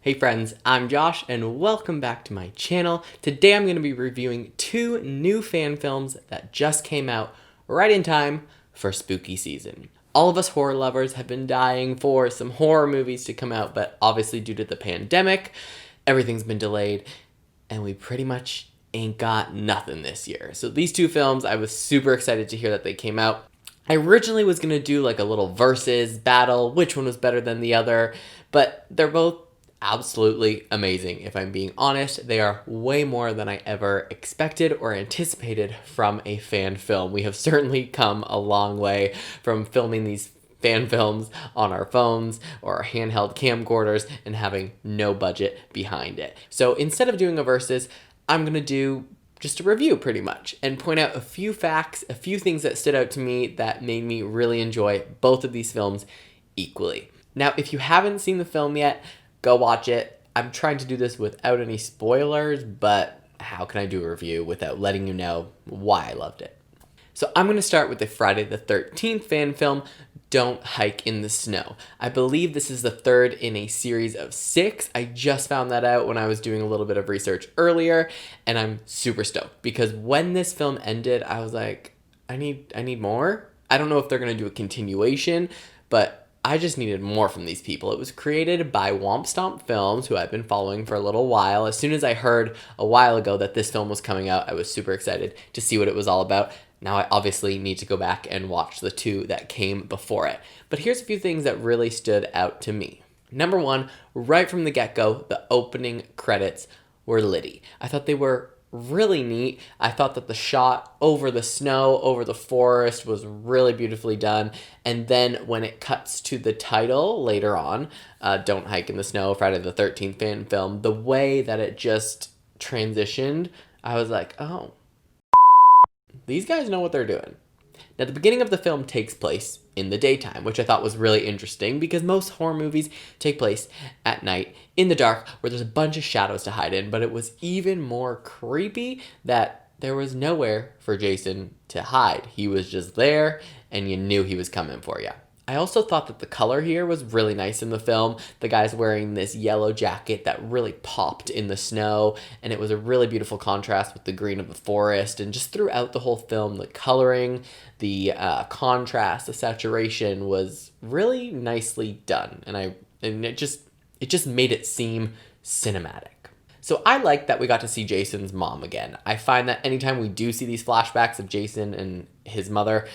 Hey friends, I'm Josh and welcome back to my channel. Today I'm going to be reviewing two new fan films that just came out right in time for spooky season. All of us horror lovers have been dying for some horror movies to come out, but obviously due to the pandemic, everything's been delayed and we pretty much ain't got nothing this year. So these two films, I was super excited to hear that they came out. I originally was going to do like a little versus battle, which one was better than the other, but they're both absolutely amazing. If I'm being honest, they are way more than I ever expected or anticipated from a fan film. We have certainly come a long way from filming these fan films on our phones or our handheld camcorders and having no budget behind it. So instead of doing a versus, I'm going to do just a review pretty much and point out a few facts, a few things that stood out to me that made me really enjoy both of these films equally. Now, if you haven't seen the film yet, go watch it. I'm trying to do this without any spoilers, but how can I do a review without letting you know why I loved it? So I'm going to start with the Friday the 13th fan film, Don't Hike in the Snow. I believe this is the third in a series of 6. I just found that out when I was doing a little bit of research earlier, and I'm super stoked because when this film ended, I was like, I need more. I don't know if they're going to do a continuation, but I just needed more from these people. It was created by Womp Stomp Films, who I've been following for a little while. As soon as I heard a while ago that this film was coming out, I was super excited to see what it was all about. Now I obviously need to go back and watch the two that came before it. But here's a few things that really stood out to me. Number one, right from the get-go, the opening credits were litty. I thought they were really neat. I thought that the shot over the snow, over the forest was really beautifully done. And then when it cuts to the title later on, Don't Hike in the Snow, Friday the 13th fan film, the way that it just transitioned, I was like, oh, these guys know what they're doing. Now, the beginning of the film takes place in the daytime, which I thought was really interesting because most horror movies take place at night in the dark where there's a bunch of shadows to hide in, but it was even more creepy that there was nowhere for Jason to hide. He was just there and you knew he was coming for you. I also thought that the color here was really nice in the film. The guy's wearing this yellow jacket that really popped in the snow, and it was a really beautiful contrast with the green of the forest. And just throughout the whole film, the coloring, the contrast, the saturation was really nicely done, and it just made it seem cinematic. So I like that we got to see Jason's mom again. I find that anytime we do see these flashbacks of Jason and his mother,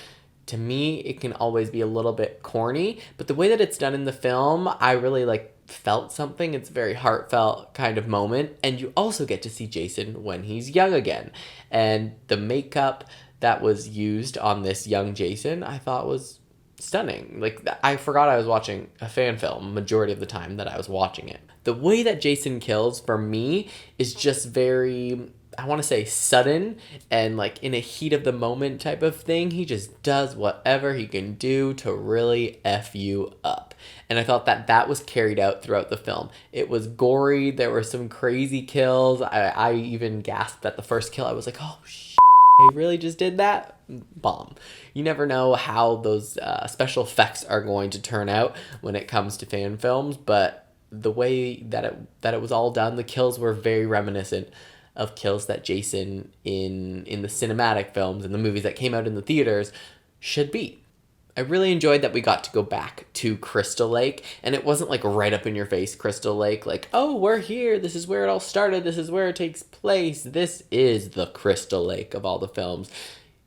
to me, it can always be a little bit corny, but the way that it's done in the film, I really felt something. It's a very heartfelt kind of moment, and you also get to see Jason when he's young again. And the makeup that was used on this young Jason, I thought was stunning. I forgot I was watching a fan film majority of the time that I was watching it. The way that Jason kills, for me, is just very, I want to say, sudden and in a heat of the moment type of thing. He just does whatever he can do to really F you up. And I thought that that was carried out throughout the film. It was gory. There were some crazy kills. I even gasped at the first kill. I was like, oh, they really just did that? Bomb. You never know how those special effects are going to turn out when it comes to fan films, but the way that it was all done, the kills were very reminiscent of kills that Jason in the cinematic films and the movies that came out in the theaters should be. I really enjoyed that we got to go back to Crystal Lake, and it wasn't right up in your face Crystal Lake, oh, we're here, this is where it all started, this is where it takes place, this is the Crystal Lake of all the films.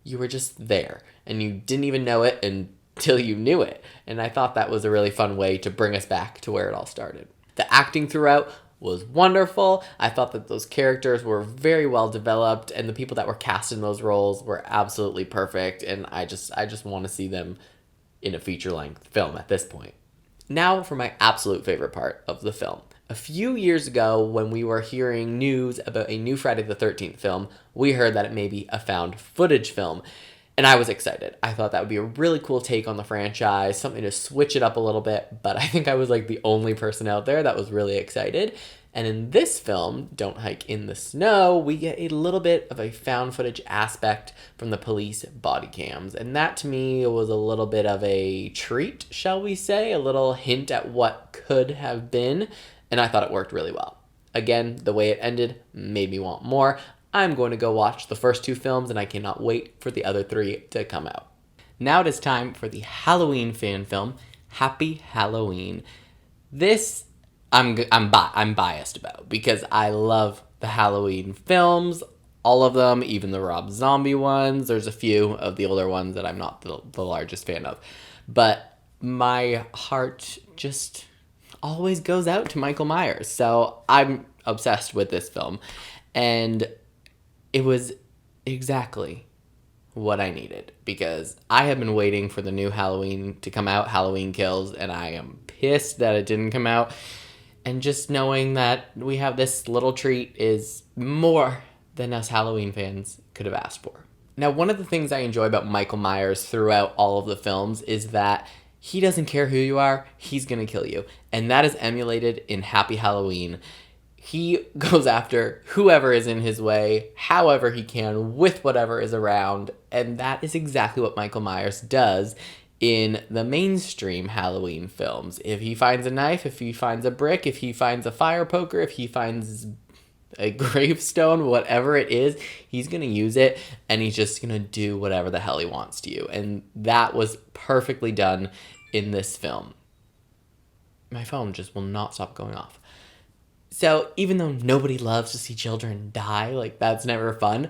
You were just there, and you didn't even know it until you knew it, and I thought that was a really fun way to bring us back to where it all started. The acting throughout was wonderful. I thought that those characters were very well developed, and the people that were cast in those roles were absolutely perfect, and I just want to see them in a feature-length film at this point. Now for my absolute favorite part of the film. A few years ago, when we were hearing news about a new Friday the 13th film, we heard that it may be a found footage film. And I was excited. I thought that would be a really cool take on the franchise, something to switch it up a little bit, but I think I was the only person out there that was really excited. And in this film, Don't Hike in the Snow, we get a little bit of a found footage aspect from the police body cams. And that to me was a little bit of a treat, shall we say, a little hint at what could have been. and I thought it worked really well. Again, the way it ended made me want more. I'm going to go watch the first 2 films, and I cannot wait for the other 3 to come out. Now it is time for the Halloween fan film, Happy Halloween. This I'm biased about because I love the Halloween films, all of them, even the Rob Zombie ones. There's a few of the older ones that I'm not the largest fan of. But my heart just always goes out to Michael Myers. So I'm obsessed with this film. And it was exactly what I needed because I have been waiting for the new Halloween to come out, Halloween Kills, and I am pissed that it didn't come out. And just knowing that we have this little treat is more than us Halloween fans could have asked for. Now, one of the things I enjoy about Michael Myers throughout all of the films is that he doesn't care who you are, he's gonna kill you. And that is emulated in Happy Halloween. He goes after whoever is in his way, however he can, with whatever is around. And that is exactly what Michael Myers does in the mainstream Halloween films. If he finds a knife, if he finds a brick, if he finds a fire poker, if he finds a gravestone, whatever it is, he's going to use it, and he's just going to do whatever the hell he wants to you. And that was perfectly done in this film. My phone just will not stop going off. So even though nobody loves to see children die, like that's never fun,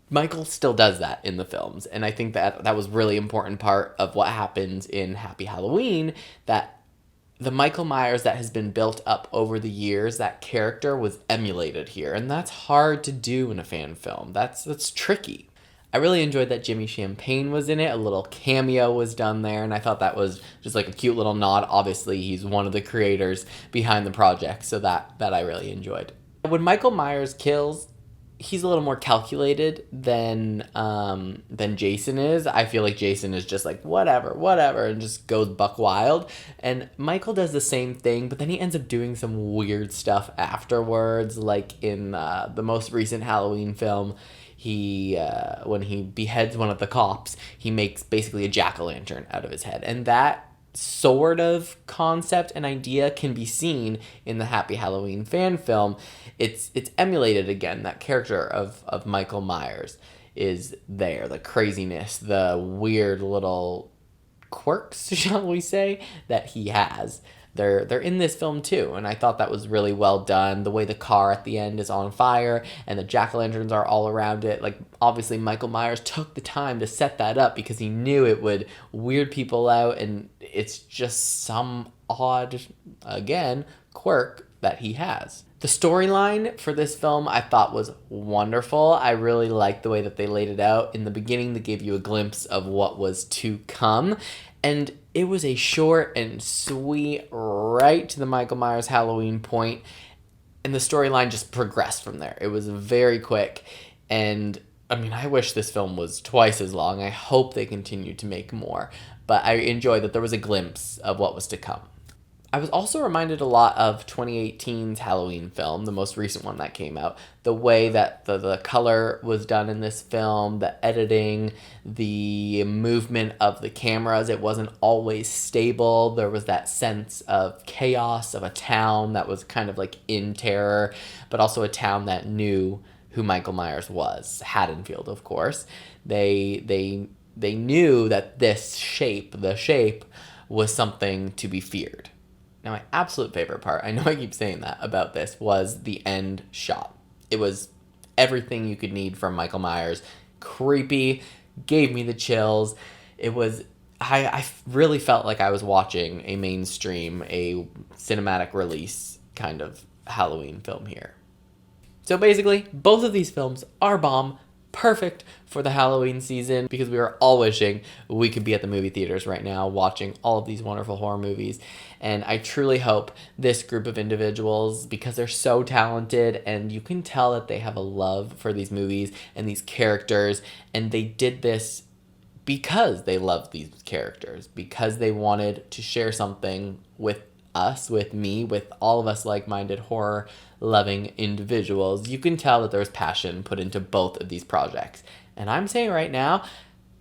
Michael still does that in the films. And I think that was really important part of what happens in Happy Halloween, that the Michael Myers that has been built up over the years, that character was emulated here. And that's hard to do in a fan film. That's tricky. I really enjoyed that Jimmy Champane was in it. A little cameo was done there, and I thought that was just like a cute little nod. Obviously, he's one of the creators behind the project, so that I really enjoyed. When Michael Myers kills, he's a little more calculated than Jason is. I feel like Jason is just like whatever, and just goes buck wild. And Michael does the same thing, but then he ends up doing some weird stuff afterwards, like in the most recent Halloween film. He when he beheads one of the cops, he makes basically a jack-o'-lantern out of his head. And that sort of concept and idea can be seen in the Happy Halloween fan film. It's emulated again. That character of Michael Myers is there. The craziness, the weird little quirks, shall we say, that he has. They're in this film too, and I thought that was really well done. The way the car at the end is on fire and the jack-o'-lanterns are all around it. Like, obviously Michael Myers took the time to set that up because he knew it would weird people out, and it's just some odd, again, quirk that he has. The storyline for this film I thought was wonderful. I really liked the way that they laid it out. In the beginning, they gave you a glimpse of what was to come, and it was a short and sweet, right to the Michael Myers Halloween point, and the storyline just progressed from there. It was very quick, and I mean, I wish this film was twice as long. I hope they continue to make more, but I enjoyed that there was a glimpse of what was to come. I was also reminded a lot of 2018's Halloween film, the most recent one that came out. The way that the color was done in this film, the editing, the movement of the cameras, it wasn't always stable. There was that sense of chaos of a town that was kind of like in terror, but also a town that knew who Michael Myers was. Haddonfield, of course. They knew that this shape, the shape, was something to be feared. Now, my absolute favorite part, I know I keep saying that about this, was the end shot. It was everything you could need from Michael Myers. Creepy, gave me the chills. It was, I really felt like I was watching a mainstream, a cinematic release kind of Halloween film here. So basically, both of these films are bomb. Perfect for the Halloween season because we are all wishing we could be at the movie theaters right now watching all of these wonderful horror movies. And I truly hope this group of individuals, because they're so talented and you can tell that they have a love for these movies and these characters, and they did this because they loved these characters, because they wanted to share something with us, with me, with all of us like-minded horror-loving individuals. You can tell that there's passion put into both of these projects. And I'm saying right now,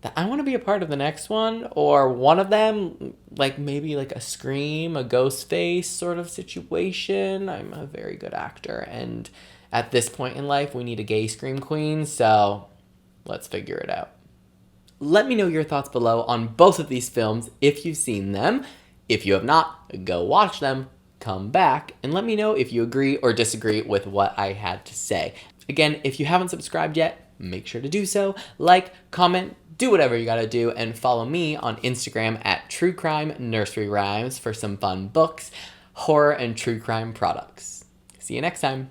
that I want to be a part of the next one, or one of them, like maybe like a Scream, a Ghostface sort of situation. I'm a very good actor, and at this point in life, we need a gay Scream queen, so let's figure it out. Let me know your thoughts below on both of these films if you've seen them. If you have not, go watch them, come back, and let me know if you agree or disagree with what I had to say. Again, if you haven't subscribed yet, make sure to do so. Like, comment, do whatever you gotta do, and follow me on Instagram at True Crime Nursery Rhymes for some fun books, horror, and true crime products. See you next time.